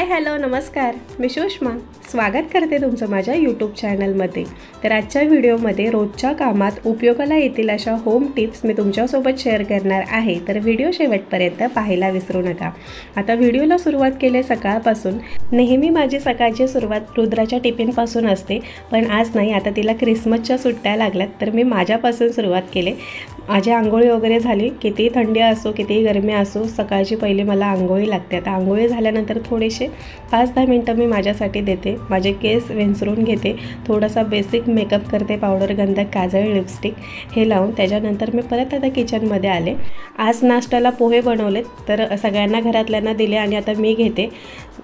Hi hello नमस्कार, मी सुषमा स्वागत करते तुमचं माझ्या यूट्यूब चॅनलमध्ये। तर आजच्या व्हिडिओमध्ये रोजच्या कामात उपयोगाला येतील अशा होम टिप्स मी तुमच्यासोबत शेअर करणार आहे। तर व्हिडिओ शेवटपर्यंत पाहायला विसरू नका। आता व्हिडिओला सुरुवात केले सकाळपासून। नेहमी माझी सकाळची सुरुवात रुद्राच्या टिफिनपासून असते, पण आज नाही। आता तिला क्रिसमसच्या सुट्ट्या लागल्यात तर मी माझ्यापासून सुरुवात केली। माझी आंघोळी वगैरे झाली, किती थंडी असो किती गरमी असो सकाळची पहिली मला आंघोळी लागते। आता आंघोळी झाल्यानंतर थोडेसे 5-10 मिनटं मी माझ्यासाठी देते, माझे केस विंचरून घेते, थोडासा बेसिक मेकअप करते, पावडर गंधक काजळ लिपस्टिक हे लावून त्याच्यानंतर मी परत आता किचनमध्ये आले। आज नाश्त्याला पोहे बनवलेत तर सगळ्यांना घरातल्यांना दिले आणि आता मी घेते।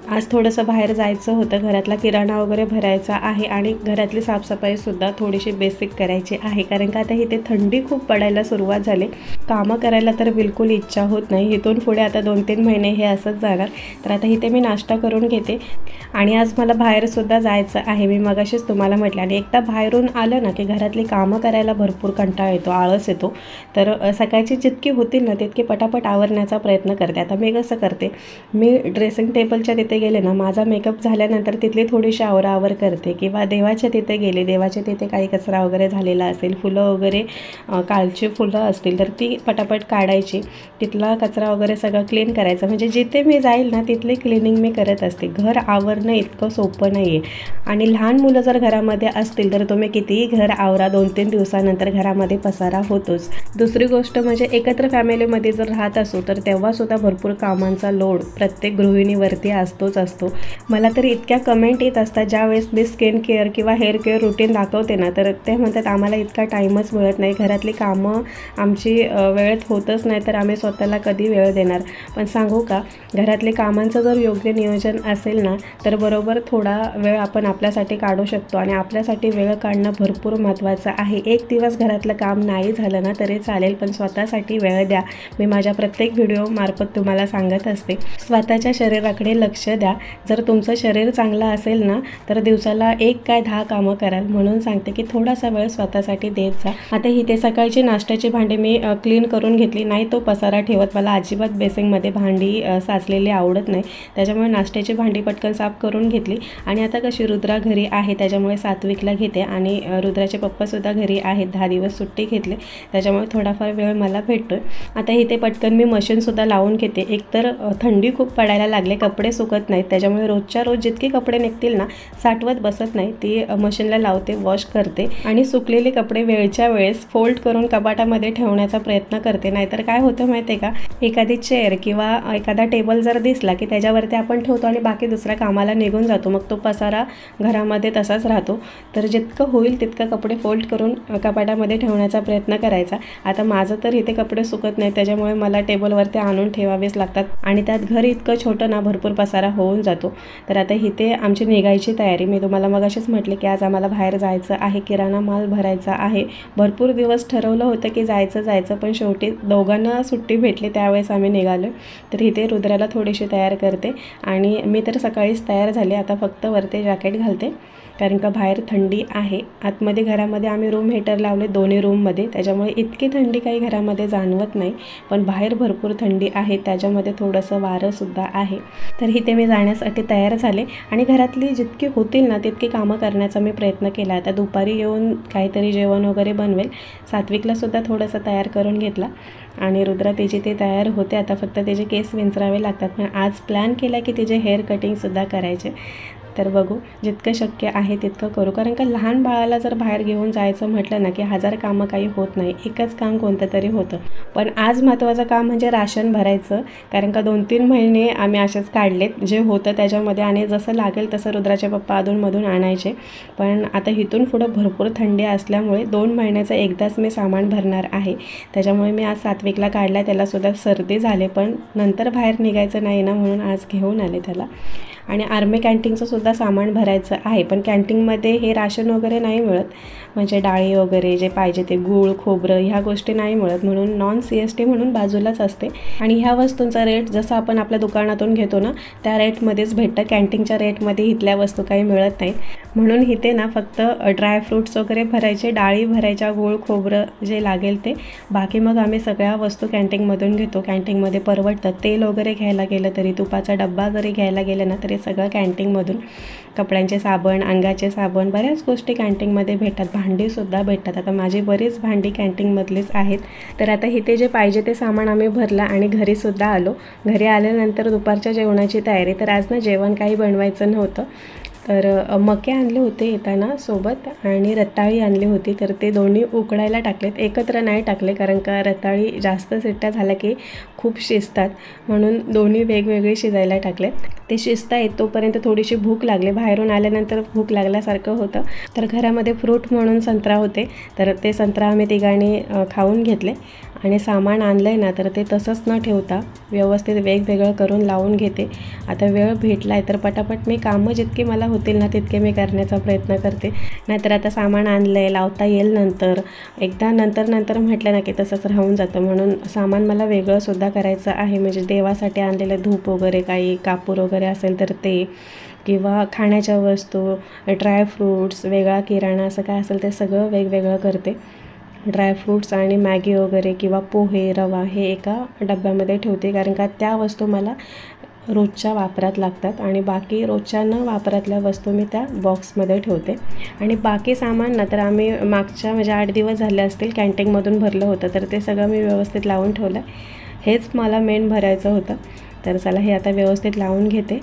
आज थोडंसं बाहेर जायचं होतं, घरातला किराणा वगैरे भरायचा आहे आणि घरातली साफसफाईसुद्धा थोडीशी बेसिक करायची आहे, कारण का आता इथे थंडी खूप पडायला सुरुवात झाली। कामं करायला तर बिलकुल इच्छा होत नाही। इथून पुढे आता 2-3 महिने हे असंच जाणार। तर आता इथे मी नाश्ता करून घेते आणि आज मला बाहेरसुद्धा जायचं आहे। मी मगाशीच तुम्हाला म्हटलं, आणि एकदा बाहेरून आलं ना की घरातली कामं करायला भरपूर कंटाळा येतो, आळस येतो। तर सकाळची जितकी होतील ना तितकी पटापट आवरण्याचा प्रयत्न करते। आता मी कसं करते, मी ड्रेसिंग टेबलच्या तिथे गेले ना, माझा मेकअप झाल्यानंतर तिथली थोडीशी आवराआवर करते, किंवा देवाच्या तिथे गेले, देवाच्या तिथे काही कचरा वगैरे झालेला असेल, फुलं वगैरे कालची फुलं असतील तर ती पटापट काढायची, तिथला कचरा वगैरे सगळं क्लीन करायचं। म्हणजे जिथे मी जाईल ना तिथली क्लिनिंग मी करत असते। घर आवरणं इतकं सोपं नाही आहे, आणि लहान मुलं जर घरामध्ये असतील तर तुम्ही कितीही घर आवरा, 2-3 दिवसानंतर घरामध्ये पसारा होतोच। दुसरी गोष्ट म्हणजे एकत्र फॅमिलीमध्ये जर राहत असो तर तेव्हासुद्धा भरपूर कामांचा लोड प्रत्येक गृहिणीवरती असतो। मला तर इतक्या कमेंट येत असतात ज्यावेळेस मी स्किन केअर किंवा हेअर केअर रुटीन दाखवते ना, तर ते म्हणतात आम्हाला इतका टाईमच मिळत नाही, घरातली कामं आमची वेळेत होतच नाही, तर आम्ही स्वतःला कधी वेळ देणार। पण सांगू का, घरातले कामांचं जर योग्य नियोजन असेल ना तर बरोबर थोडा वेळ आपण आपल्यासाठी काढू शकतो, आणि आपल्यासाठी वेळ काढणं भरपूर महत्त्वाचं आहे। एक दिवस घरातलं काम नाही झालं ना तरी चालेल, पण स्वतःसाठी वेळ द्या। मी माझ्या प्रत्येक व्हिडिओमार्फत तुम्हाला सांगत असते, स्वतःच्या शरीराकडे लक्ष द्या। जर तुमचं शरीर चांगलं असेल ना तर दिवसाला 1 काय 10 कामं कराल, म्हणून सांगते की थोडासा वेळ स्वतःसाठी देत जा। आता इथे सकाळची नाश्त्याची भांडी मी क्लीन करून घेतली, नाही तो पसारा ठेवत, मला अजिबात बेसिंगमध्ये भांडी साचलेली आवडत नाही, त्याच्यामुळे नाश्त्याची भांडी पटकन साफ करून घेतली। आणि आता कशी रुद्रा घरी आहे त्याच्यामुळे सात्विकला घेते, आणि रुद्राचे पप्पासुद्धा घरी आहेत, 10 दिवस सुट्टी घेतली, त्याच्यामुळे थोडाफार वेळ मला भेटतोय। आता इथे पटकन मी मशीनसुद्धा लावून घेते। एकतर थंडी खूप पडायला लागले, कपडे सुकत नाहीत, त्याच्यामुळे रोजच्या रोज जितके कपडे निघतील ना साठवत बसत नाही, ती मशीनला लावते, वॉश करते, आणि सुकलेले कपडे वेळच्या वेळेस फोल्ड करून कपाटामध्ये ठेवण्याचा प्रयत्न करते। नाहीतर काय होतं माहिती आहे का, एखादी चेअर किंवा एखादा टेबल जर दिसला की त्याच्यावरती आपण ठेवतो आणि बाकी दुसऱ्या कामाला निघून जातो, मग तो पसारा घरामध्ये तसाच राहतो। तर जितकं होईल तितकं कपडे फोल्ड करून कपाटामध्ये ठेवण्याचा प्रयत्न करायचा। आता माझं तर इथे कपडे सुकत नाही, त्याच्यामुळे मला टेबलवरती आणून ठेवावेच लागतात, आणि त्यात घर इतकं छोटं ना भरपूर पसारा होऊन जातो। तर आता इथे आमची निघायची तयारी, मी तुम्हाला मगाशीच म्हटले की आज आम्हाला बाहेर जायचं आहे, किराणा माल भरायचा आहे। भरपूर दिवस ठरवलं होतं की जायचं, पण शेवटी दोघांना सुट्टी भेटली त्यावेळेस आम्ही निघालो। तर इथे रुद्राला थोडीशी तयार करते, आणि मी तर सकाळीच तयार झाले, आता फक्त वरती जॅकेट घालते, कारण का बाहेर थंडी आहे। आतमध्ये घरामध्ये आम्ही रूम हीटर लावले दोन्ही रूममध्ये, त्याच्यामुळे इतकी थंडी काही घरामध्ये जाणवत नाही, पण बाहेर भरपूर थंडी आहे, त्याच्यामध्ये थोडंसं वारंसुद्धा आहे। तर इथे मी जाण्यासाठी तयार झाले, आणि घरातली जितकी होतील ना तितकी कामं करण्याचा मी प्रयत्न केला। आता दुपारी येऊन काहीतरी जेवण वगैरे बनवेल, सात्विकलासुद्धा थोडंसं तयार करून घेतला, आणि रुद्रा तिची ते तयार होते। आता फक्त त्याचे केस विंचरावे लागतात, पण आज प्लॅन केला की तिचे हेअर कटिंगसुद्धा करायचे। तर बघू, जितकं शक्य आहे तितकं करू, कारण का लहान बाळाला जर बाहेर घेऊन जायचं म्हटलं ना की 1000 कामं काही होत नाही, एकच काम कोणतं तरी होतं। पण आज महत्त्वाचं काम म्हणजे राशन भरायचं, कारण का 2-3 महिने आम्ही असेच काढलेत, जे होतं त्याच्यामध्ये, आणि जसं लागेल तसं रुद्राचे पप्पा अधूनमधून आणायचे। पण आता इथून पुढं भरपूर थंडी असल्यामुळे 2 महिन्याचं एकदाच मी सामान भरणार आहे, त्याच्यामुळे मी आज सात्विकला काढला, त्यालासुद्धा सर्दी झाले, पण नंतर बाहेर निघायचं नाही ना, म्हणून आज घेऊन आले त्याला। आणि आर्मी कॅन्टीनचं सुद्धा सामान भरायचं आहे, पण कॅन्टीनमध्ये हे राशन वगैरे नाही मिळत, म्हणजे डाळी वगैरे जे पाहिजे ते गूळ खोबरं ह्या गोष्टी नाही मिळत, म्हणून नॉन CST म्हणून बाजूलाच असते। आणि ह्या वस्तूंचा रेट जसं आपण आपल्या दुकानातून घेतो ना त्या रेटमध्येच भेटतं, कॅन्टीनच्या रेटमध्ये इथल्या वस्तू काही मिळत नाहीत, म्हणून इथे ना फक्त ड्रायफ्रूट्स वगैरे भरायचे, डाळी भरायच्या, गूळ खोबरं जे लागेल ते, बाकी मग आम्ही सगळ्या वस्तू कॅन्टीनमधून घेतो। कॅन्टीनमध्ये परवडतं, तेल वगैरे घ्यायला गेलं तरी, तुपाचा डब्बा जरी घ्यायला गेलं ना तरी तरी सगळं कॅन्टीनमधून, कपड्यांचे साबण, अंगाचे साबण, बऱ्याच गोष्टी कॅन्टीनमध्ये भेटतात, भांडीसुद्धा भेटतात. आता माझी बरीच भांडी कॅन्टीनमधलीच आहेत. तर आता इथे जे पाहिजे ते सामान आम्ही भरलं आणि घरीसुद्धा आलो. घरी आल्यानंतर दुपारच्या जेवणाची तयारी. तर आज ना जेवण काही बनवायचं नव्हतं, तर मके आणले होते येताना सोबत आणि रताळी आणली होती. तर ते दोन्ही उकडायला टाकलेत, एकत्र नाही टाकले कारण का रताळी जास्त शिट्ट्या झाल्या की खूप शिजतात, म्हणून दोन्ही वेगवेगळे शिजायला टाकलेत. ते शिजता येत तोपर्यंत थोडीशी भूक लागली. बाहेरून आल्यानंतर भूक लागल्यासारखं होतं. तर घरामध्ये फ्रूट म्हणून संत्रा होते, तर ते संत्रा आम्ही तिघांनी खाऊन घेतले. आणि सामान आणलं आहे ना, तर ते तसंच न ठेवता व्यवस्थित वेगवेगळं करून लावून घेते. आता वेळ भेटला आहे तर पटापट मी कामं जितकी मला होतील ना तितके मी करण्याचा प्रयत्न करते. नाहीतर आता सामान आणलं आहे, लावता येईल नंतर, एकदा नंतर म्हटलं ना की तसंच राहून जातं. म्हणून सामान मला वेगळंसुद्धा करायचं आहे. म्हणजे देवासाठी आणलेलं धूप वगैरे, काही कापूर वगैरे असेल तर ते, किंवा खाण्याच्या वस्तू, ड्रायफ्रूट्स, वेगळा किराणा, असं काय असेल ते सगळं वेगवेगळं करते. ड्रायफ्रूट्स आणि मॅगी वगैरे किंवा पोहे, रवा हे एका डब्यामध्ये ठेवते, कारण का त्या वस्तू मला रोजच्या वापरात लागतात आणि बाकी रोजच्या न वापरातल्या वस्तू मी त्या बॉक्समध्ये ठेवते. आणि बाकी सामान ना तर आम्ही मागच्या म्हणजे 8 दिवस झाले असतील कॅन्टीनमधून भरलं होतं, तर ते सगळं मी व्यवस्थित लावून ठेवलं. हेच मला मेन भरायचं होतं. तर चला हे आता व्यवस्थित लावून घेते.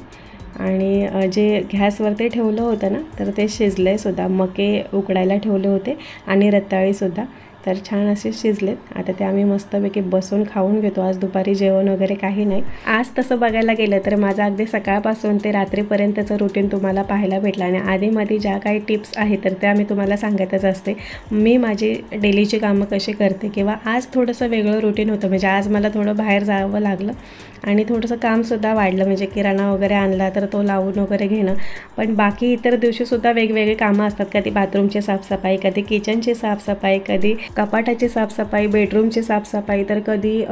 आणि जे गॅसवरती ठेवलं होतं ना तर ते शिजले सुद्धा. मके उकडायला ठेवले होते आणि रताळीसुद्धा, तर छान असे शिजलेत. आता ते आम्ही मस्तपैकी बसून खाऊन घेतो. आज दुपारी जेवण वगैरे काही नाही. आज तसं बघायला गेलं तर माझं अगदी सकाळपासून ते रात्रीपर्यंतचं रुटीन तुम्हाला पाहायला भेटलं. आणि आधीमध्ये ज्या काही टिप्स आहेत तर त्या मी तुम्हाला सांगतच असते. मी माझी डेलीची कामं कशी करते, किंवा आज थोडंसं वेगळं रुटीन होतं. म्हणजे आज मला थोडं बाहेर जावं लागलं आणि थोडंसं कामसुद्धा वाढलं. म्हणजे किराणा वगैरे आणला तर तो लावून वगैरे घेणं. पण बाकी इतर दिवशीसुद्धा वेगवेगळी कामं असतात. कधी बाथरूमची साफसफाई, कधी किचनची साफसफाई, कधी कपाटाची साफसफाई, बेडरूमची साफसफाई, तर कधी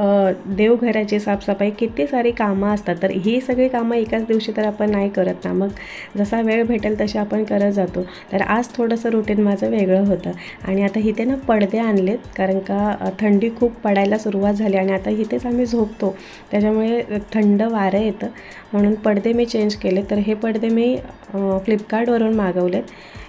देवघराची साफसफाई, किती सारी कामं असतात. तर ही सगळी कामं एकाच दिवशी तर आपण नाही करत ना, मग जसा वेळ भेटेल तशी आपण करत जातो. तर आज थोडंसं रुटीन माझं वेगळं होतं. आणि आता इथे ना पडदे आणलेत, कारण का थंडी खूप पडायला सुरुवात झाली आणि आता इथेच आम्ही झोपतो, त्याच्यामुळे थंड वारं येतं, म्हणून पडदे मी चेंज केले. तर हे पडदे मी फ्लिपकार्टवरून मागवलेत.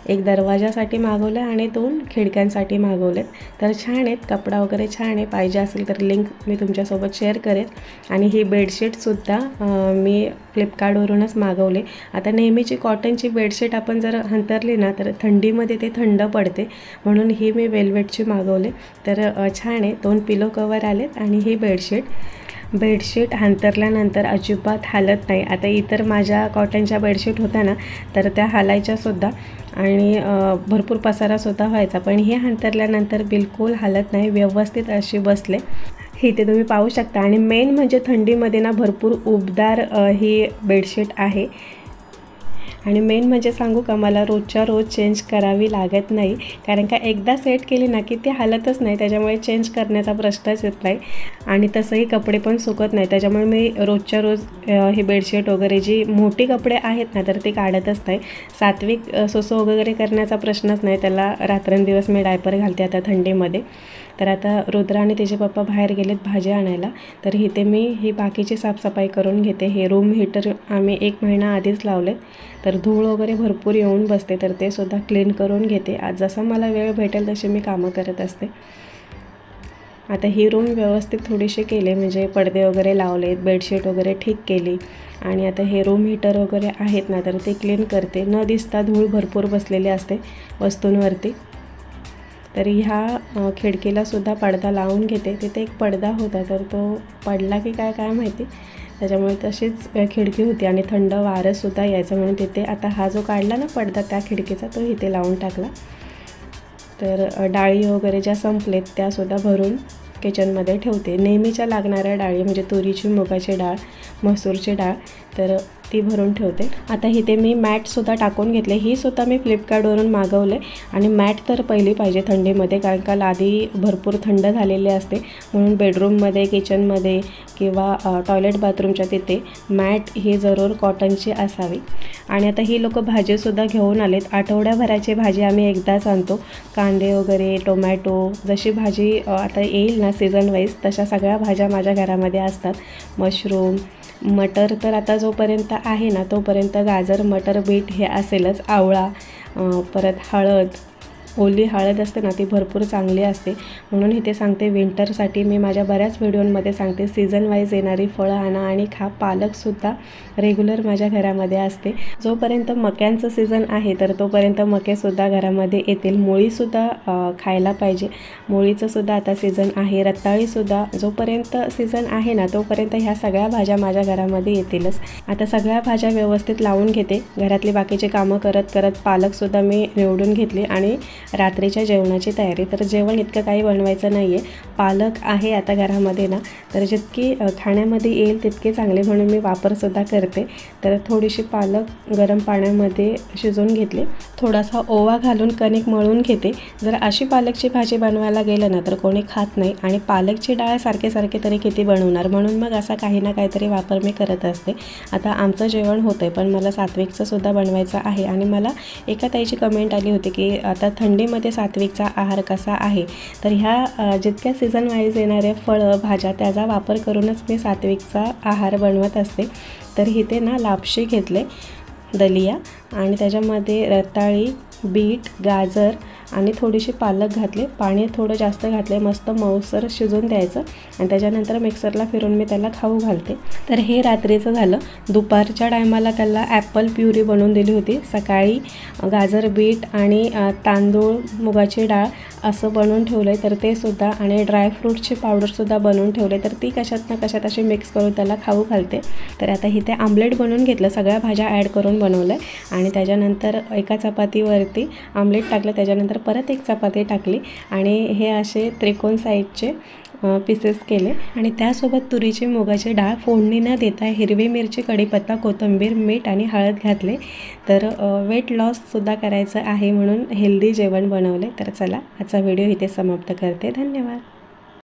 एक दरवाजासाठी मागवलं आणि 2 खिडक्यांसाठी मागवलेत. तर छान आहेत, कपडा वगैरे छान आहे. पाहिजे असेल तर लिंक मी तुमच्यासोबत शेअर करेन. आणि ही बेडशीटसुद्धा मी फ्लिपकार्टवरूनच मागवले. आता नेहमीची कॉटनची बेडशीट आपण जर अंथरली ना तर थंडीमध्ये ते थंड पडते, म्हणून ही मी वेल्वेटची मागवले. तर छान आहे. 2 पिलो कवर आलेत आणि ही बेडशीट अंथरल्यानंतर अजिबात हालत नाही. आता इतर माझ्या कॉटनच्या बेडशीट होत्या ना तर त्या हालायच्यासुद्धा आणि भरपूर पसारासुद्धा व्हायचा, पण हे अंथरल्यानंतर बिलकुल हालत नाही, व्यवस्थित अशी बसले. इथे तुम्ही पाहू शकता. आणि मेन म्हणजे थंडीमध्ये ना भरपूर उबदार ही बेडशीट आहे. आणि मेन म्हणजे सांगू का, मला रोजच्या रोज चेंज करावी लागत नाही, कारण का एकदा सेट केली ना की ती हालतच नाही, त्याच्यामुळे चेंज करण्याचा प्रश्नच येत नाही. आणि तसंही कपडे पण सुकत नाही, त्याच्यामुळे मी रोजच्या रोज ही बेडशीट वगैरे जी मोठी कपडे आहेत ना तर ते काढतच नाही. सात्विक सोसो वगैरे करण्याचा प्रश्नच नाही, त्याला रात्रंदिवस मी डायपर घालते आता थंडीमध्ये. तर आता रुद्र आणि त्याचे पप्पा बाहेर गेलेत भाजी आणायला, तर इथे मी ही बाकीची साफसफाई करून घेते. हे रूम हीटर आम्ही 1 महिना आधीच लावलेत, तर धूळ वगैरे भरपूर येऊन बसते, तर ते सुद्धा क्लीन करून घेते. आज जसा मला वेळ भेटेल तशी मी कामं करत असते. आता ही रूम व्यवस्थित थोडीशी केली, म्हणजे पडदे वगैरे लावलेत, बेडशीट वगैरे ठीक केली. आणि आता हे रूम हीटर वगैरे आहेत ना तर ते क्लीन करते. न दिसता धूळ भरपूर बसलेली असते वस्तूंवरती. तर ह्या खिडकीलासुद्धा पडदा लावून घेते. तिथे एक पडदा होता तर तो पडला की काय माहिती, त्याच्यामुळे तशीच खिडकी होती आणि थंड वारंसुद्धा यायचं, म्हणून तिथे आता हा जो काढला ना पडदा त्या खिडकीचा तो इथे लावून टाकला. तर डाळी वगैरे ज्या संपलेत त्यासुद्धा भरून किचनमध्ये ठेवते. नेहमीच्या लागणाऱ्या डाळी म्हणजे तुरीची, मुगाची डाळ, मसूरची डाळ, तर ती भरून ठेवते. आता इथे मी मॅटसुद्धा टाकून घेतले. ही सुद्धा मी फ्लिपकार्टवरून मागवले. आणि मॅट तर पहिली पाहिजे थंडीमध्ये, कारण का लादी भरपूर थंड झालेली असते, म्हणून बेडरूममध्ये, किचनमध्ये किंवा टॉयलेट बाथरूमच्या तिथे मॅट ही जरूर कॉटनची असावी. आणि आता ही लोक भाजीसुद्धा घेऊन आलेत. आठवड्याभराची भाजी आम्ही एकदाच आणतो. कांदे वगैरे, टोमॅटो, जशी भाजी आता येईल ना सीझन वाईज तशा सगळ्या भाज्या माझ्या घरामध्ये असतात. मशरूम, मटर तर आता जोपर्यंत आहे ना तोपर्यंत गाजर, मटर, बीट हे असेलच. आवळा, परत हळद, ओली हळद असते ना ती भरपूर चांगली असते. म्हणून इथे सांगते विंटरसाठी मी माझ्या बऱ्याच व्हिडिओमध्ये सांगते सीझन वाईज येणारी फळं आणा आणि खा. पालकसुद्धा रेग्युलर माझ्या घरामध्ये असते. जोपर्यंत मक्यांचं सीझन आहे तर तोपर्यंत मकेसुद्धा घरामध्ये येतील. मुळीसुद्धा खायला पाहिजे. मुळीचंसुद्धा आता सीझन आहे. रताळीसुद्धा जोपर्यंत सीझन आहे ना तोपर्यंत ह्या सगळ्या भाज्या माझ्या घरामध्ये येतीलच. आता सगळ्या भाज्या व्यवस्थित लावून घेते. घरातली बाकीचे कामं करत करत पालकसुद्धा मी निवडून घेतली आणि रात्रीच्या जेवणाची तयारी. तर जेवण इतकं काही बनवायचं नाही आहे. पालक आहे आता घरामध्ये ना तर जितकी खाण्यामध्ये येईल तितके चांगले म्हणून मी वापरसुद्धा करते. तर थोडीशी पालक गरम पाण्यामध्ये शिजवून घेतली. थोडासा ओवा घालून कणिक मळून घेते. जर अशी पालकची भाजी बनवायला गेलं ना तर कोणी खात नाही आणि पालकची डाळ सारखे सारखे तरी किती बनवणार, म्हणून मग असा काही ना काहीतरी वापर मी करत असते. आता आमचं जेवण होतं आहे पण मला सात्विकचं सुद्धा बनवायचं आहे. आणि मला एका ताईची कमेंट आली होती की आता थंडीमध्ये सात्विकचा आहार कसा आहे. तर ह्या जितक्या सीझन वाईज येणाऱ्या फळं भाज्या त्याचा वापर करूनच मी सात्विकचा आहार बनवत असते. तर इथे ना लापशी घेतले, दलिया आणि त्याच्यामध्ये रताळी, बीट, गाजर आणि थोडीशी पालक घातले. पाणी थोडं जास्त घातले. मस्त मऊसर शिजून द्यायचं आणि त्याच्यानंतर मिक्सरला फिरून मी त्याला खाऊ घालते. तर हे रात्रीचं झालं. दुपारच्या टायमाला त्याला ॲपल प्युरी बनवून दिली होती. सकाळी गाजर, बीट आणि तांदूळ, मुगाची डाळ असं बनवून ठेवलं आहे. तर ते सुद्धा आणि ड्रायफ्रूटची पावडरसुद्धा बनवून ठेवले. तर ती कशात ना कशात अशी मिक्स करून त्याला खाऊ घालते. तर आता इथे आमलेट बनवून घेतलं. सगळ्या भाज्या ॲड करून बनवलं आहे आणि त्याच्यानंतर एका चपातीवरती आमलेट टाकलं. त्याच्यानंतर परत एक चपाती टाकली आणि हे असे त्रिकोण साईजचे पीसेस केले आणि त्यासोबत तुरीची मुगाची डाळ फोडणी न देता हिरवी मिरची, कढीपत्ता, कोथिंबीर, मीठ आणि हळद घातले. तर वेट लॉससुद्धा करायचं आहे म्हणून हेल्दी जेवण बनवले. तर चला आजचा व्हिडिओ इथे समाप्त करते. धन्यवाद.